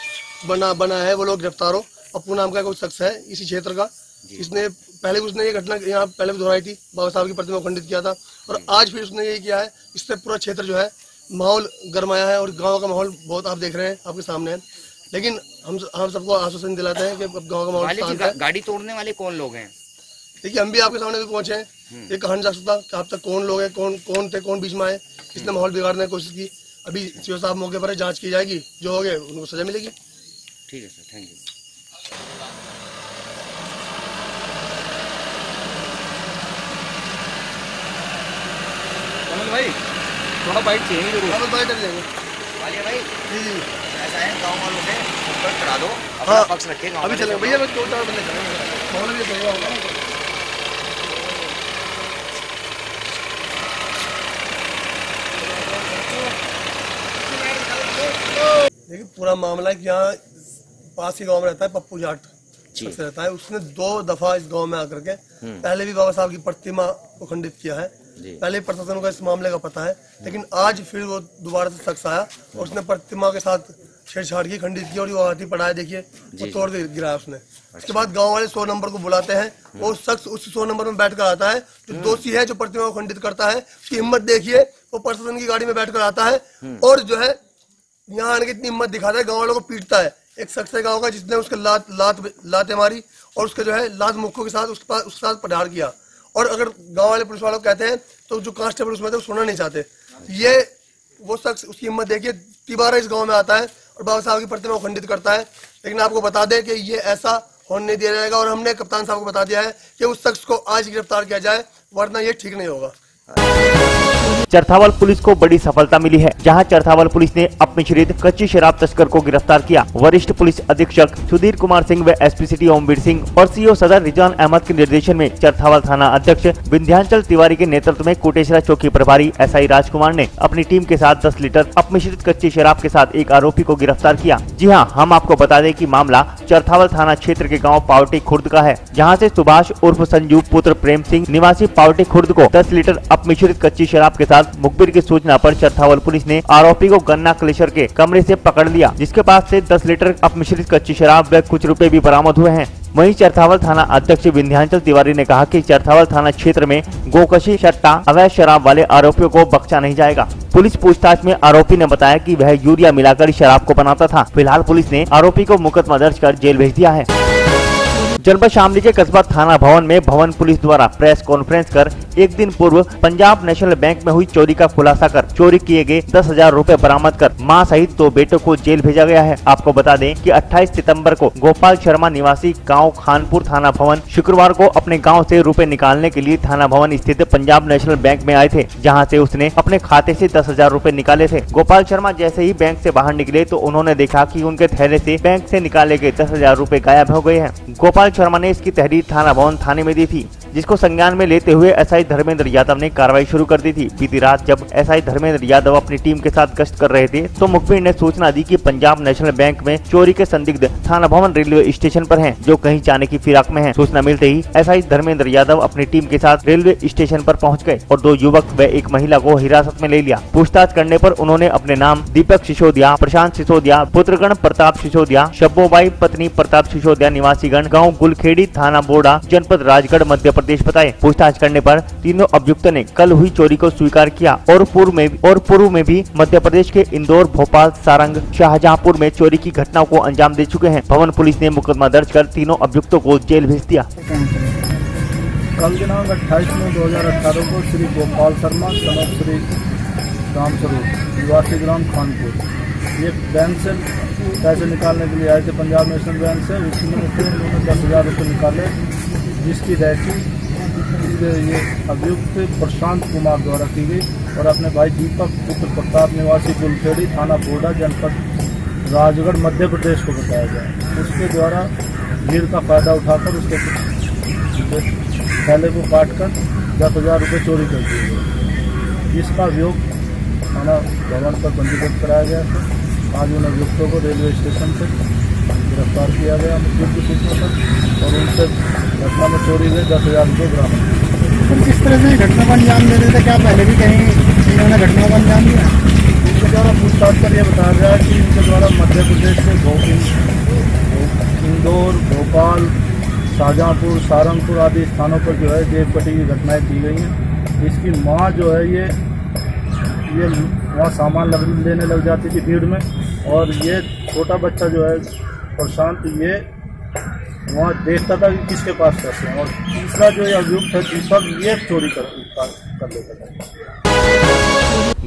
बना है, वो लोग गिरफ्तार हो। पप्पू नाम का कोई शख्स है इसी क्षेत्र का, इसने पहले भी उसने ये घटना यहाँ पहले भी दोहराई थी, बाबा साहब की प्रतिमा को खंडित किया था और आज फिर उसने यही किया है। इससे पूरा क्षेत्र जो है माहौल गरमाया है और गांव का माहौल बहुत आप देख रहे हैं, आपके सामने है। लेकिन हम सबको आश्वासन दिलाते हैं कि अब गांव का माहौल शांत है। गाड़ी तोड़ने वाले कौन लोग हैं? देखिए, हम भी आपके सामने भी पहुंचे हैं, ये कहा नहीं जा सकता कि आप तक कौन लोग हैं, कौन थे, कौन बीच में आए, किसने माहौल बिगाड़ने की कोशिश की। अभी सीओ साहब मौके पर जांच की जाएगी, जो हो गए उनको सजा मिलेगी। ठीक है सर, थैंक यू। भाई थोड़ा बाइक चाहिए जरूर। बाइक कर लेंगे वालिया भाई। जी ऐसा है, गाँव वालों से ऊपर करा दो, अपना हाँ, पक्ष रखेगा। अभी चलेंगे भैया, 2-4 बंदे करेंगे, माहौल भी सही होगा। देखिए, पूरा मामला है कि यहाँ पास ही गांव में रहता है पप्पू जाट से रहता है। उसने 2 दफा इस गांव में आकर के पहले भी बाबा साहब की प्रतिमा को खंडित किया है। पहले प्रशासन को इस मामले का पता है, लेकिन आज फिर वो दोबारा से शख्स आया और उसने प्रतिमा के साथ छेड़छाड़ की, खंडित की और वो हाथी पड़ा देखिए वो तोड़ के गिराया उसने। उसके बाद गांव वाले 100 नंबर को बुलाते हैं, वो शख्स उस 100 नंबर में बैठ कर आता है। जो दोषी है, जो प्रतिमा को खंडित करता है, उसकी हिम्मत देखिए, वो प्रशासन की गाड़ी में बैठ कर आता है और जो है यहाँ आने की इतनी हिम्मत दिखाता है, गाँव वालों को पीटता है। एक शख्स है गाँव का जिसने उसके लाते मारी और उसके जो है लात मुक्कों के साथ उसके साथ प्रहार किया। और अगर गांव वाले पुलिस वालों को कहते हैं तो जो कांस्टेबल उसमें थे वो सुनना नहीं चाहते। ये वो शख्स, उसकी हिम्मत देखिए, तिबारा इस गांव में आता है और बाबा साहब की प्रतिमा को खंडित करता है। लेकिन आपको बता दें कि ये ऐसा होने नहीं दिया जाएगा और हमने कप्तान साहब को बता दिया है कि उस शख्स को आज गिरफ्तार किया जाए, वरना ये ठीक नहीं होगा। चरथावल पुलिस को बड़ी सफलता मिली है, जहां चरथावल पुलिस ने अपमिश्रित कच्ची शराब तस्कर को गिरफ्तार किया। वरिष्ठ पुलिस अधीक्षक सुधीर कुमार सिंह व एसपी सिटी ओमवीर सिंह और सीओ सदर रिजवान अहमद के निर्देशन में चरथावल थाना अध्यक्ष विंध्याचल तिवारी के नेतृत्व में कोटेश्वरा चौकी प्रभारी एसआई राजकुमार ने अपनी टीम के साथ 10 लीटर अपमिश्रित कच्ची शराब के साथ एक आरोपी को गिरफ्तार किया। जी हाँ, हम आपको बता दें कि मामला चरथावल थाना क्षेत्र के गाँव पावटी खुर्द का है, जहाँ से सुभाष उर्फ संजू पुत्र प्रेम सिंह निवासी पावटी खुर्द को 10 लीटर अपमिश्रित कच्ची शराब के साथ मुखबिर की सूचना पर चरथावल पुलिस ने आरोपी को गन्ना क्लेशर के कमरे से पकड़ लिया, जिसके पास से 10 लीटर अपमिश्रित कच्ची शराब व कुछ रुपए भी बरामद हुए हैं। वहीं चरथावल थाना अध्यक्ष विंध्याचल तिवारी ने कहा कि चरथावल थाना क्षेत्र में गोकशी, सट्टा, अवैध शराब वाले आरोपियों को बख्शा नहीं जाएगा। पुलिस पूछताछ में आरोपी ने बताया कि वह यूरिया मिलाकर शराब को बनाता था। फिलहाल पुलिस ने आरोपी को मुकदमा दर्ज कर जेल भेज दिया है। जनपद शामली के कस्बा थाना भवन में भवन पुलिस द्वारा प्रेस कॉन्फ्रेंस कर एक दिन पूर्व पंजाब नेशनल बैंक में हुई चोरी का खुलासा कर चोरी किए गए 10,000 रुपए बरामद कर मां सहित 2 बेटों को जेल भेजा गया है। आपको बता दें कि 28 सितंबर को गोपाल शर्मा निवासी गांव खानपुर थाना भवन शुक्रवार को अपने गांव से रुपए निकालने के लिए थाना भवन स्थित पंजाब नेशनल बैंक में आए थे, जहां से उसने अपने खाते से 10,000 रुपए निकाले थे। गोपाल शर्मा जैसे ही बैंक से बाहर निकले तो उन्होंने देखा कि उनके थैले से बैंक से निकाले गए 10,000 रुपए गायब हो गए हैं। गोपाल शर्मा ने इसकी तहरीर थाना भवन थाने में दी थी, जिसको संज्ञान में लेते हुए एसआई धर्मेंद्र यादव ने कार्रवाई शुरू कर दी थी। बीती रात जब एसआई धर्मेंद्र यादव अपनी टीम के साथ गश्त कर रहे थे तो मुखबिर ने सूचना दी कि पंजाब नेशनल बैंक में चोरी के संदिग्ध थाना भवन रेलवे स्टेशन पर हैं, जो कहीं जाने की फिराक में हैं। सूचना मिलते ही एसआई धर्मेंद्र यादव अपनी टीम के साथ रेलवे स्टेशन पर पहुंच गए और 2 युवक व एक महिला को हिरासत में ले लिया। पूछताछ करने पर उन्होंने अपने नाम दीपक सिसोदिया, प्रशांत सिसोदिया, पुत्रगण प्रताप सिसोदिया, शब्बोबाई पत्नी प्रताप सिसोदिया, निवासीगण गाँव गुलखेड़ी, थाना बोडा, जनपद राजगढ़, मध्य प्रदेश बताए। पूछताछ करने पर तीनों अभियुक्तों ने कल हुई चोरी को स्वीकार किया और पूर्व में भी मध्य प्रदेश के इंदौर, भोपाल, सारंग, शाहजहांपुर में चोरी की घटनाओं को अंजाम दे चुके हैं। भवन पुलिस ने मुकदमा दर्ज कर तीनों अभियुक्तों को जेल भेज दिया। कल दिनांक 28 मई 2018 को श्री गोपाल शर्मा सनद श्री रामस्वरूप निवासी ग्राम खानपुर ये बैंक से पैसे निकालने के लिए आए थे पंजाब नेशनल बैंक से। उसमें से उन्होंने 10,000 रुपये निकाले, जिसकी रैकी ये अभियुक्त प्रशांत कुमार द्वारा की गई और अपने भाई दीपक पुत्र प्रताप निवासी गुलखेड़ी, थाना बोडा, जनपद राजगढ़, मध्य प्रदेश को बताया गया। उसके द्वारा भीड़ का फायदा उठाकर उसके थैले को काटकर 10,000 रुपये चोरी कर दिए गए। इसका अभियोग थाना भवन पर पंजीकृत कराया गया था। आज उन अभियुक्तों को रेलवे स्टेशन से गिरफ्तार किया गया मुखबिर की सूचना पर और उनसे घटना में चोरी हुए 10,000 रुपये बरामद। किस तरह से घटना को अंजाम दे रहे थे? क्या पहले भी कहीं इन्होंने घटना को अंजाम दिया? इनके द्वारा पूछताछ कर यह बताया गया कि इनके द्वारा मध्य प्रदेश से इंदौर, भोपाल, शाहजहाँपुर, सहारनपुर आदि स्थानों पर जो है जेब कटी की घटनाएं की गई हैं। इसकी माँ जो है ये वहाँ सामान लेने लग जाती थी भीड़ में, और ये छोटा बच्चा जो है प्रशांत ये वहाँ देखता था कि किसके पास पैसे हैं। और तीसरा जो अभियुक्त है दीपक, ये चोरी कर लेता था।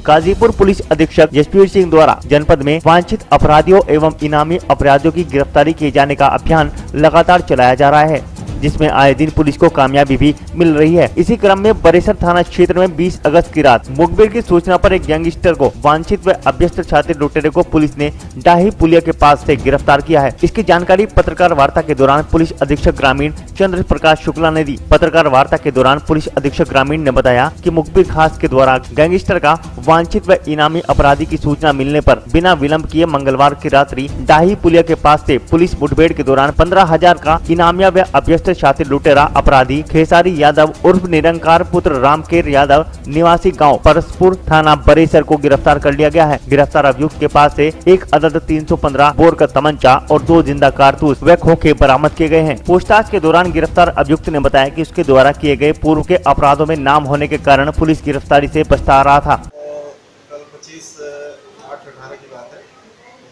गाजीपुर पुलिस अधीक्षक जसवीर सिंह द्वारा जनपद में वांछित अपराधियों एवं इनामी अपराधियों की गिरफ्तारी किए जाने का अभियान लगातार चलाया जा रहा है, जिसमें आए दिन पुलिस को कामयाबी भी मिल रही है। इसी क्रम में बरेसर थाना क्षेत्र में 20 अगस्त की रात मुखबिर की सूचना पर एक गैंगस्टर को वांछित व अभ्यस्त छात्र लुटेरे को पुलिस ने डाही पुलिया के पास से गिरफ्तार किया है। इसकी जानकारी पत्रकार वार्ता के दौरान पुलिस अधीक्षक ग्रामीण चंद्र प्रकाश शुक्ला ने दी। पत्रकार वार्ता के दौरान पुलिस अधीक्षक ग्रामीण ने बताया कि मुखबिर खास के द्वारा गैंगस्टर का वांछित व इनामी अपराधी की सूचना मिलने पर बिना विलंब किए मंगलवार की रात्रि डाही पुलिया के पास से पुलिस मुठभेड़ के दौरान 15,000 का इनामिया व अभ्यस्त छात्र लुटेरा अपराधी खेसारी यादव उर्फ निरंकार पुत्र रामकेर यादव निवासी गांव परसपुर थाना बरेसर को गिरफ्तार कर लिया गया है। गिरफ्तार अभियुक्त के पास से एक अदद 315 बोर का तमंचा और 2 जिंदा कारतूस व खोखे बरामद किए गए हैं। पूछताछ के दौरान गिरफ्तार अभियुक्त ने बताया कि उसके द्वारा किए गए पूर्व के अपराधों में नाम होने के कारण पुलिस गिरफ्तारी से बचता आ रहा था। कल 25/8/18 की बात है।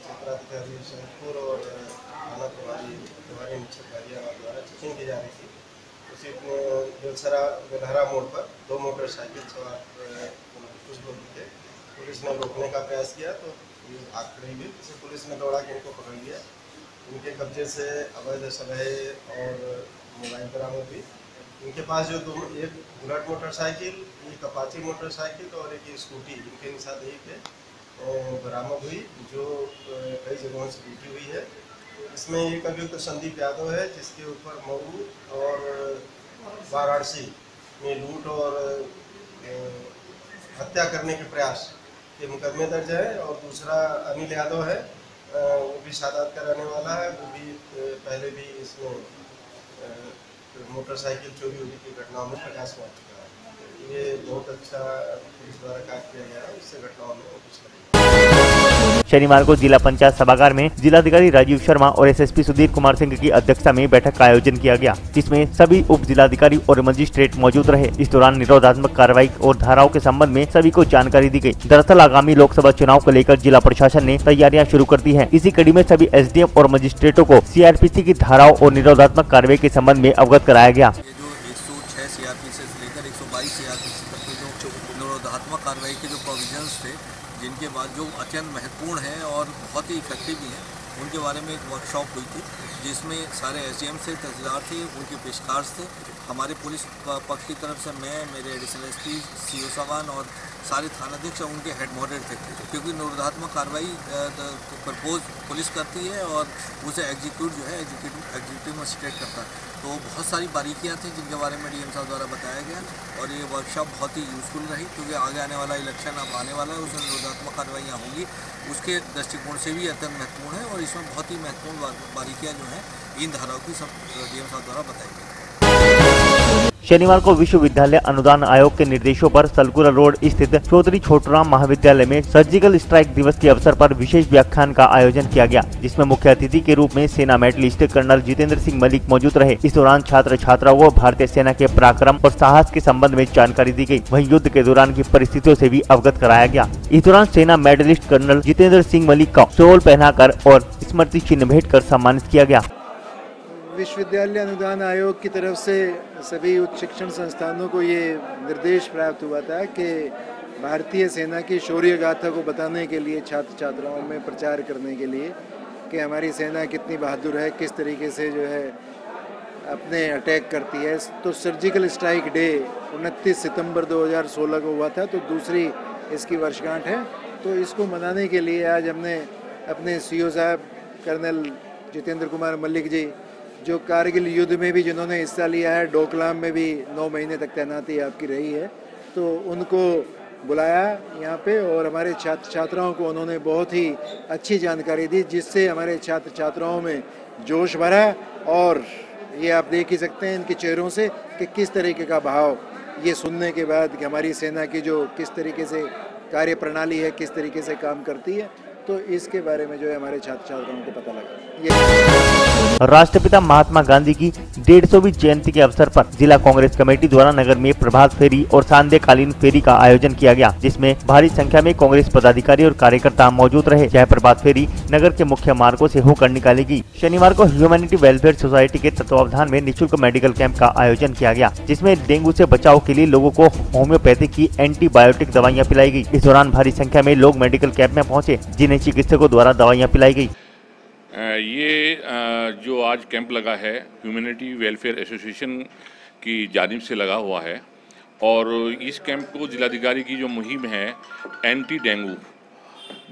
क्षेत्राधिकारी शहरपुर और थाना प्रभारी द्वारा चेकिंग की जा रही थी। उसी में बेलहरा मोड़ पर 2 मोटरसाइकिल सवार कुछ लोग थे। पुलिस ने रोकने का प्रयास किया तो ये भाग खड़ी हुई, जिसे पुलिस ने दौड़ा के इनको पकड़ लिया। इनके कब्जे से अवैध सलहे और मोबाइल बरामद हुई। इनके पास जो एक बुलेट मोटरसाइकिल, एक अपाची मोटरसाइकिल और एक स्कूटी, इनके साथ एक है बरामद हुई, जो कई जगहों से लूटी हुई है। इसमें एक अभियुक्त संदीप यादव है, जिसके ऊपर मऊ और वाराणसी में लूट और हत्या करने के प्रयास के मुकदमे दर्ज है। और दूसरा अनिल यादव है, वो भी सादात का रहने वाला है। वो भी पहले भी इसमें मोटरसाइकिल चोरी होने की घटनाओं में प्रकाश पा चुका है। ये बहुत अच्छा पुलिस द्वारा कार्य किया गया है, इससे घटनाओं में कुछ नहीं। शनिवार को जिला पंचायत सभागार में जिलाधिकारी राजीव शर्मा और एसएसपी सुधीर कुमार सिंह की अध्यक्षता में बैठक का आयोजन किया गया, जिसमें सभी उप जिलाधिकारी और मजिस्ट्रेट मौजूद रहे। इस दौरान निरोधात्मक कार्रवाई और धाराओं के संबंध में सभी को जानकारी दी गई। दरअसल आगामी लोकसभा चुनाव को लेकर जिला प्रशासन ने तैयारियां शुरू कर दी है। इसी कड़ी में सभी एसडीएम और मजिस्ट्रेटों को सीआरपीसी की धाराओं और निरोधात्मक कार्रवाई के संबंध में अवगत कराया गया। 106 सीआरपीसी से लेकर 122 सीआरपीसी तक के जो निरोधात्मक कार्रवाई के जो प्रोविजंस थे, जिनके बाद जो अत्यंत महत्वपूर्ण हैं और बहुत ही इफेक्टिव भी हैं, उनके बारे में एक वर्कशॉप हुई थी, जिसमें सारे एसडीएम से तहसीलदार थे, उनके पेशकार थे। हमारे पुलिस पक्ष की तरफ से मैं, मेरे एडिशनल एसपी, सीओ साहबान और सारे थानाध्यक्ष उनके हेड मॉडरेटर थे, क्योंकि निरोधात्मक कार्रवाई प्रपोज पुलिस करती है और उसे एग्जीक्यूट जो है एग्जीक्यूटिव मजिस्ट्रेट करता है। तो बहुत सारी बारीकियां थी जिनके बारे में डीएम साहब द्वारा बताया गया, और ये वर्कशॉप बहुत ही यूज़फुल रही, क्योंकि आगे आने वाला इलेक्शन अब आने वाला है, उसमें निरोधात्मक कार्रवाइयाँ होंगी, उसके दृष्टिकोण से भी अत्यंत महत्वपूर्ण है। और इसमें बहुत ही महत्वपूर्ण बारीकियाँ जो हैं इन धाराओं की सब डीएम साहब द्वारा बताई गई। शनिवार को विश्वविद्यालय अनुदान आयोग के निर्देशों पर सलकुरा रोड स्थित चौधरी छोटूराम महाविद्यालय में सर्जिकल स्ट्राइक दिवस के अवसर पर विशेष व्याख्यान का आयोजन किया गया, जिसमें मुख्य अतिथि के रूप में सेना मेडलिस्ट कर्नल जितेंद्र सिंह मलिक मौजूद रहे। इस दौरान छात्र छात्राओं को भारतीय सेना के पराक्रम और साहस के संबंध में जानकारी दी गई। वहीं युद्ध के दौरान की परिस्थितियों से भी अवगत कराया गया। इस दौरान सेना मेडलिस्ट कर्नल जितेंद्र सिंह मलिक का शॉल पहनाकर और स्मृति चिन्ह भेंट कर सम्मानित किया गया। विश्वविद्यालय अनुदान आयोग की तरफ से सभी उच्च शिक्षण संस्थानों को ये निर्देश प्राप्त हुआ था कि भारतीय सेना की शौर्य गाथा को बताने के लिए छात्र छात्राओं में प्रचार करने के लिए कि हमारी सेना कितनी बहादुर है, किस तरीके से जो है अपने अटैक करती है। तो सर्जिकल स्ट्राइक डे 29 सितंबर 2016 को हुआ था, तो दूसरी इसकी वर्षगांठ है। तो इसको मनाने के लिए आज हमने अपने सीओ साहब कर्नल जितेंद्र कुमार मलिक जी, जो कारगिल युद्ध में भी जिन्होंने हिस्सा लिया है, डोकलाम में भी 9 महीने तक तैनाती आपकी रही है, तो उनको बुलाया यहाँ पे और हमारे छात्र छात्राओं को उन्होंने बहुत ही अच्छी जानकारी दी, जिससे हमारे छात्र छात्राओं में जोश भरा। और ये आप देख ही सकते हैं इनके चेहरों से कि किस तरीके का भाव ये सुनने के बाद कि हमारी सेना की जो किस तरीके से कार्य प्रणाली है, किस तरीके से काम करती है। तो इसके बारे में जो है हमारे छात्र छात्राओं को पता लगा। राष्ट्रपिता महात्मा गांधी की 150वीं जयंती के अवसर पर जिला कांग्रेस कमेटी द्वारा नगर में प्रभात फेरी और सांध्यकालीन फेरी का आयोजन किया गया, जिसमें भारी संख्या में कांग्रेस पदाधिकारी और कार्यकर्ता मौजूद रहे। यह प्रभात फेरी नगर के मुख्य मार्गों से होकर निकाली गई। शनिवार को ह्यूमैनिटी वेलफेयर सोसाइटी के तत्वावधान में निःशुल्क मेडिकल कैंप का आयोजन किया गया, जिसमें डेंगू से बचाव के लिए लोगों को होम्योपैथिक की एंटीबायोटिक दवाइयाँ पिलाई गयी। इस दौरान भारी संख्या में लोग मेडिकल कैंप में पहुँचे, जिन्हें चिकित्सकों द्वारा दवाइयाँ पिलाई गयी। ये जो आज कैंप लगा है ह्यूमैनिटी वेलफेयर एसोसिएशन की जानिब से लगा हुआ है और इस कैंप को जिलाधिकारी की जो मुहिम है एंटी डेंगू,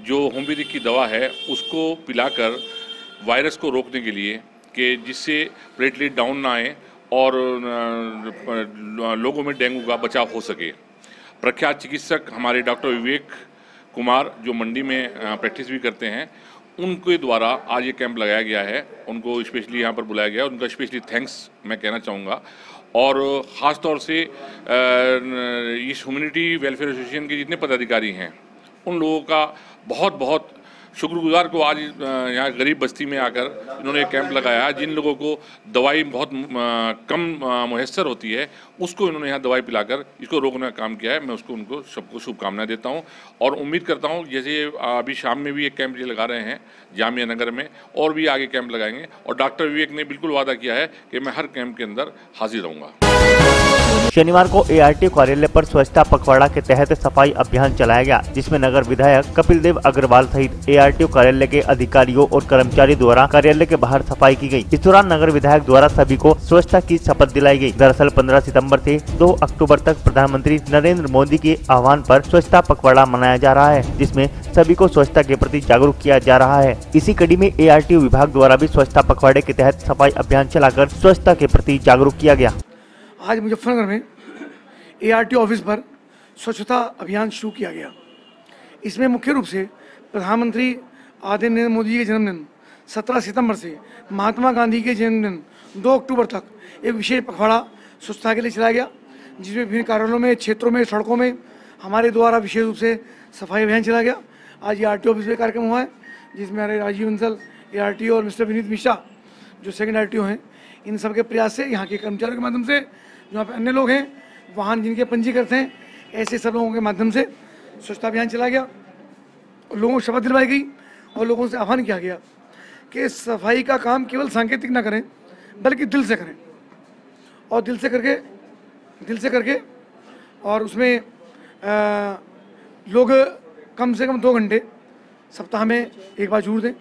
जो होम्योपैथिक की दवा है उसको पिलाकर वायरस को रोकने के लिए कि जिससे प्लेटलेट डाउन ना आए और लोगों में डेंगू का बचाव हो सके। प्रख्यात चिकित्सक हमारे डॉक्टर विवेक कुमार जो मंडी में प्रैक्टिस भी करते हैं, उनके द्वारा आज ये कैंप लगाया गया है। उनको स्पेशली यहाँ पर बुलाया गया, उनका स्पेशली थैंक्स मैं कहना चाहूँगा। और ख़ास तौर से इस ह्यूमैनिटी वेलफेयर एसोसिएशन के जितने पदाधिकारी हैं उन लोगों का बहुत बहुत शुक्रगुजार को आज यहाँ गरीब बस्ती में आकर इन्होंने कैंप लगाया है। जिन लोगों को दवाई बहुत कम मुयस्सर होती है उसको इन्होंने यहाँ दवाई पिलाकर इसको रोकने का काम किया है। मैं उसको उनको सबको शुभकामनाएं देता हूँ और उम्मीद करता हूँ जैसे अभी शाम में भी एक कैंप ये लगा रहे हैं जामिया नगर में, और भी आगे कैंप लगाएंगे। और डॉक्टर विवेक ने बिल्कुल वादा किया है कि मैं हर कैंप के अंदर हाजिर रहूँगा। शनिवार को ARTO कार्यालय पर स्वच्छता पखवाड़ा के तहत सफाई अभियान चलाया गया, जिसमें नगर विधायक कपिल देव अग्रवाल सहित ARTO कार्यालय के अधिकारियों और कर्मचारियों द्वारा कार्यालय के बाहर सफाई की गई। इस दौरान नगर विधायक द्वारा सभी को स्वच्छता की शपथ दिलाई गई। दरअसल 15 सितंबर से 2 अक्टूबर तक प्रधानमंत्री नरेंद्र मोदी के आह्वान पर स्वच्छता पखवाड़ा मनाया जा रहा है, जिसमें सभी को स्वच्छता के प्रति जागरूक किया जा रहा है। इसी कड़ी में ARTO विभाग द्वारा भी स्वच्छता पखवाड़े के तहत सफाई अभियान चलाकर स्वच्छता के प्रति जागरूक किया गया। आज मुजफ्फरनगर में ARTO ऑफिस पर स्वच्छता अभियान शुरू किया गया। इसमें मुख्य रूप से प्रधानमंत्री आदरणीय नरेंद्र मोदी के जन्मदिन 17 सितंबर से महात्मा गांधी के जन्मदिन 2 अक्टूबर तक एक विशेष पखवाड़ा स्वच्छता के लिए चलाया गया, जिसमें विभिन्न कार्यालयों में, क्षेत्रों में, सड़कों में हमारे द्वारा विशेष रूप से सफाई अभियान चलाया गया। आज ARTO ऑफिस में कार्यक्रम हुआ है, जिसमें हमारे राजीव बंसल ARTO और मिस्टर विनीत मिश्रा जो सेकंड ARTO हैं, इन सब के प्रयास से यहाँ के कर्मचारियों के माध्यम से, जो यहाँ पे अन्य लोग हैं, वाहन जिनके पंजीकृत हैं, ऐसे सब लोगों के माध्यम से स्वच्छता अभियान चलाया गया। लोगों को शपथ दिलवाई गई और लोगों से आह्वान किया गया कि सफाई का काम केवल सांकेतिक ना करें, बल्कि दिल से करें और दिल से करके और उसमें लोग कम से कम 2 घंटे सप्ताह में एक बार जरूर दें।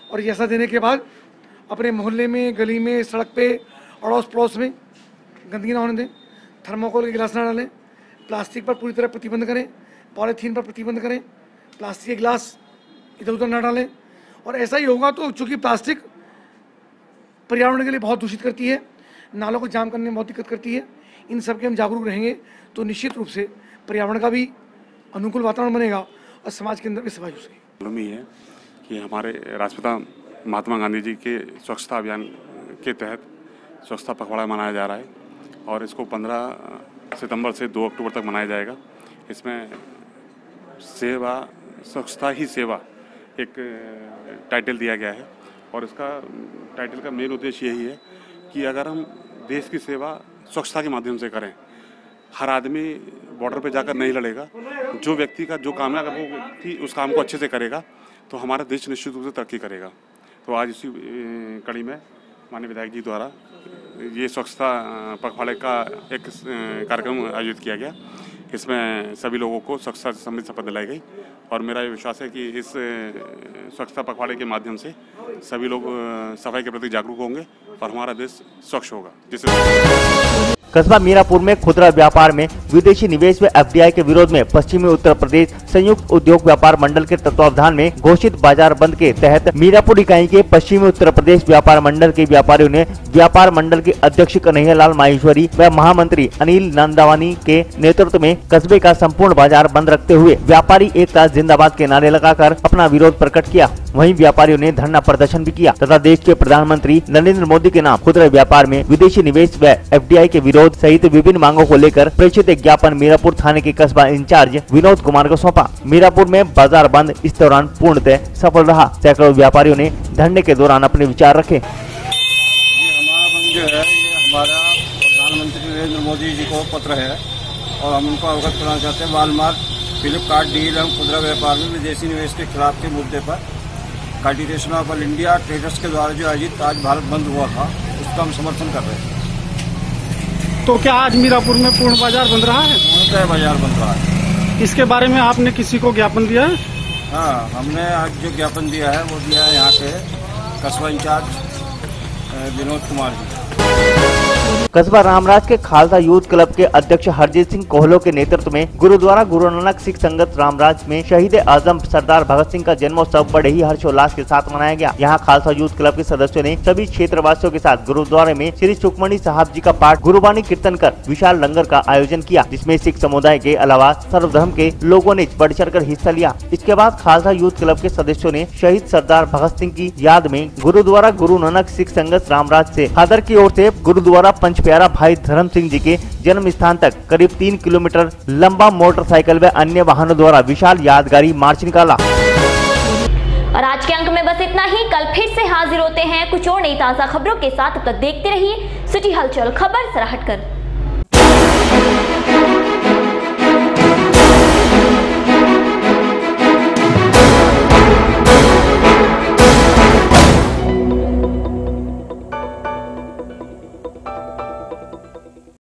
और ये ऐसा देने के बाद अपने मोहल्ले में, गली में, सड़क पे, अड़ोस पड़ोस में गंदगी ना होने दें। थर्मोकोल के गिलास ना डालें, प्लास्टिक पर पूरी तरह प्रतिबंध करें, पॉलीथीन पर प्रतिबंध करें, प्लास्टिक के गिलास इधर उधर ना डालें। और ऐसा ही होगा तो चूँकि प्लास्टिक पर्यावरण के लिए बहुत दूषित करती है, नालों को जाम करने में बहुत दिक्कत करती है, इन सब के हम जागरूक रहेंगे तो निश्चित रूप से पर्यावरण का भी अनुकूल वातावरण बनेगा और समाज के अंदर भी सफाई हो सकेगी। मालूम ही है कि हमारे राष्ट्रपिता महात्मा गांधी जी के स्वच्छता अभियान के तहत स्वच्छता पखवाड़ा मनाया जा रहा है और इसको 15 सितंबर से 2 अक्टूबर तक मनाया जाएगा। इसमें सेवा, स्वच्छता ही सेवा एक टाइटल दिया गया है और इसका टाइटल का मेन उद्देश्य यही है कि अगर हम देश की सेवा स्वच्छता के माध्यम से करें, हर आदमी बॉर्डर पे जाकर नहीं लड़ेगा, जो व्यक्ति का जो काम है अगर वो व्यक्ति उस काम को अच्छे से करेगा तो हमारा देश निश्चित रूप से तरक्की करेगा। तो आज इसी कड़ी में माननीय विधायक जी द्वारा ये स्वच्छता पखवाड़े का एक कार्यक्रम आयोजित किया गया। इसमें सभी लोगों को स्वच्छता से संबंधित शपथ दिलाई गई और मेरा ये विश्वास है कि इस स्वच्छता पखवाड़े के माध्यम से सभी लोग सफाई के प्रति जागरूक होंगे और हमारा देश स्वच्छ होगा। जिससे कस्बा मीरापुर में खुदरा व्यापार में विदेशी निवेश व FDI के विरोध में पश्चिमी उत्तर प्रदेश संयुक्त उद्योग व्यापार मंडल के तत्वावधान में घोषित बाजार बंद के तहत मीरापुर इकाई के पश्चिमी उत्तर प्रदेश व्यापार मंडल के व्यापारियों ने व्यापार मंडल के अध्यक्ष कन्हैयालाल माहेश्वरी व महामंत्री अनिल नंदावानी के नेतृत्व में कस्बे का संपूर्ण बाजार बंद रखते हुए व्यापारी एकता जिंदाबाद के नारे लगाकर अपना विरोध प्रकट किया। वहीं व्यापारियों ने धरना प्रदर्शन भी किया तथा देश के प्रधानमंत्री नरेंद्र मोदी के नाम खुदरा व्यापार में विदेशी निवेश व FDI के विरोध पौध सहित विभिन्न मांगों को लेकर प्रेषित एक ज्ञापन मीरापुर थाने के कस्बा इंचार्ज विनोद कुमार को सौंपा। मीरापुर में बाजार बंद इस दौरान पूर्णतः सफल रहा। सैकड़ों व्यापारियों ने धरने के दौरान अपने विचार रखे। हमारा बंद जो है ये हमारा प्रधानमंत्री नरेंद्र मोदी जी को पत्र है और हम उनको अवगत कराना चाहते हैं। वालमार्ट, फ्लिपकार्ट डील एवं खुदरा व्यापार में विदेशी निवेश के खिलाफ के मुद्दे पर confederation of all India traders के द्वारा जो आयोजित आज भारत बंद हुआ था उसका हम समर्थन कर रहे हैं। तो क्या आज मीरापुर में पूर्ण बाजार बंद रहा है? पूर्णतः बाजार बंद रहा है। इसके बारे में आपने किसी को ज्ञापन दिया है? हाँ, हमने आज जो ज्ञापन दिया है वो दिया है यहाँ के कस्बा इंचार्ज विनोद कुमार जी। कस्बा रामराज के खालसा यूथ क्लब के अध्यक्ष हरजीत सिंह कोहलो के नेतृत्व में गुरुद्वारा गुरु नानक सिख संगत रामराज में शहीद आजम सरदार भगत सिंह का जन्मोत्सव बड़े ही हर्षोल्लास के साथ मनाया गया। यहाँ खालसा यूथ क्लब के सदस्यों ने सभी क्षेत्रवासियों के साथ गुरुद्वारे में श्री सुखमणी साहब जी का पाठ गुरुबानी कीर्तन कर विशाल लंगर का आयोजन किया, जिसमें सिख समुदाय के अलावा सर्वधर्म के लोगों ने बढ़ चढ़ कर हिस्सा लिया। इसके बाद खालसा यूथ क्लब के सदस्यों ने शहीद सरदार भगत सिंह की याद में गुरुद्वारा गुरु नानक सिख संगत रामराज से हादर की ओर से गुरुद्वारा पंच प्यारा भाई धर्म सिंह जी के जन्म स्थान तक करीब 3 किलोमीटर लंबा मोटरसाइकिल व अन्य वाहनों द्वारा विशाल यादगारी मार्च निकाला। और आज के अंक में बस इतना ही। कल फिर से हाजिर होते हैं कुछ और नई ताजा खबरों के साथ। तब तक देखते रहिए सिटी हलचल, खबर से हटकर।